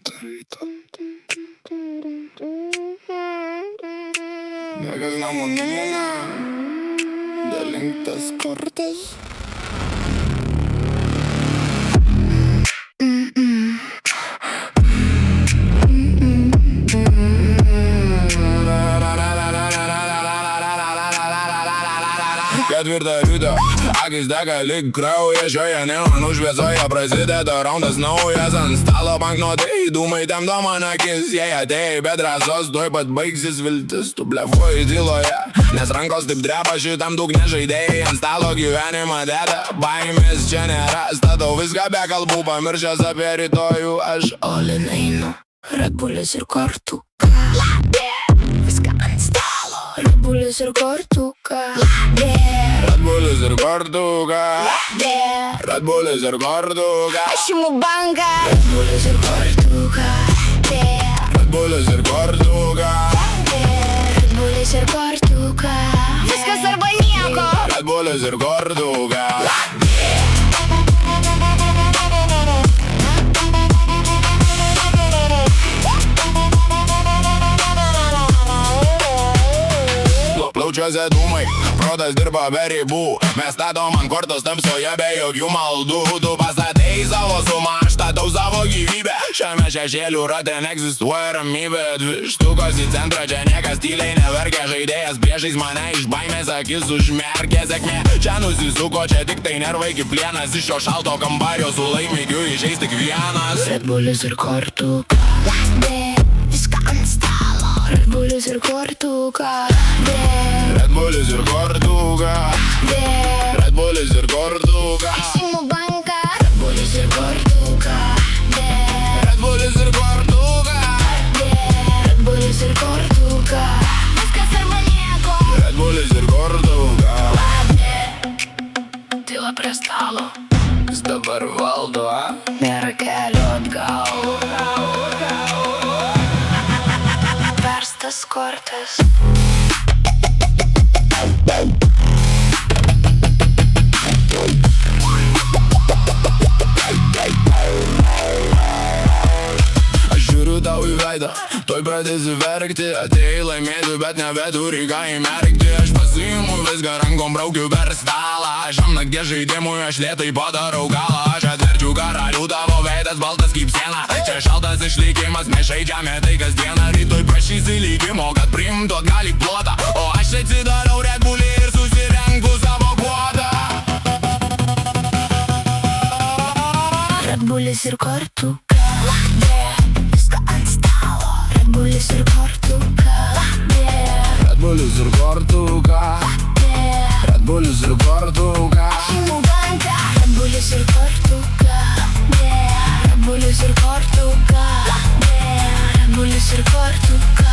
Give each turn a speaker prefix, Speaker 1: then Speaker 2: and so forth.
Speaker 1: rytą. Niekas nemokina dalinktas kortas. Ketvirtą ryto, akis dega lyg kraujas, šioje neonų šviesoje prasideda raundas naujas. Ant stalo banknotai, dūmai temdo man akis. Jei atėjai be drąsos, tuoj pat baigsis viltis. Tu blefuoji tyloje, nes rankos taip dreba šitam dugne žaidėjai. Ant stalo gyvenimą deda, baimės čia nėra. Statau viską be kalbų, pamiršęs apie rytojų. Aš all in einu, Red Bullis ir kortuka. Viską ant stalo, Red Bullis ir kortuka. Red Bullis ir kortuka. Red Bullis ir kortuka.
Speaker 2: Aš imu banką.
Speaker 1: Red Bullis ir kortuka. Red Bullis ir kortuka.
Speaker 2: Red Bullis ir kortuka. Viskas arba nieko.
Speaker 1: Red Bullis ir kortuka. Plaučiuose dūmai, protas dirba be ribų. Mes statom ant kortos tamsoje be jokių maldų. Tu pastatei savo sumą, aš statau savo gyvybę. Šiame šešėlių rate neegzistuoja ramybė. Dvi štukos į centrą, čia niekas tyliai neverkia. Žaidėjas priešais mane iš baimės akis užmerkė. Sėkmė čia nusisuko, čia tik tai nervai kaip plienas. Iš šio šalto kambario su laimikiu išeis tik vienas.
Speaker 2: Red Bullis ir kortuka. Viską ant stalo. Red Bullis ir kortuka.
Speaker 1: Red Bullis ir kortuka. Red Bullis ir kortuka.
Speaker 2: Aš imu banką. Red Bullis ir kortuka.
Speaker 1: Red Bullis ir kortuka.
Speaker 2: Red Bullis ir kortuka. Viskas arba nieko.
Speaker 1: Red Bullis ir kortuka.
Speaker 2: Tyla prie stalo.
Speaker 1: Jis dabar valdo, a?
Speaker 2: Nėra kelio atgal. Verstas kortas.
Speaker 1: Aš žiūriu tau į veidą, tuoj pradėsi verkti. Atėjai laimėti, bet nebeturi ką įmerkti. Aš pasiimu viską rankom, braukiu per stalą. Šiam nakties žaidimui aš lėtai padarau galą. Aš atverčiu karalių, tavo veidas baltas kaip siena. Čia šaltas išlikimas, mes žaidžiame tai kasdieną. Rytoj prašysi lygimo, kad priimtų atgal į plotą. O aš atsidarau Red Bullį ir susirenku savo kvotą.
Speaker 2: Red Bullis ir kortuka. Viską ant stalo. Red Bullis ir kortuka.
Speaker 1: Red Bullis ir kortuka. Red Bullis ir kortuka.
Speaker 2: Aš imu banką. Red Bullis ir kortuka. Red Bullis ir kortuka. Red Bullis ir kortuka.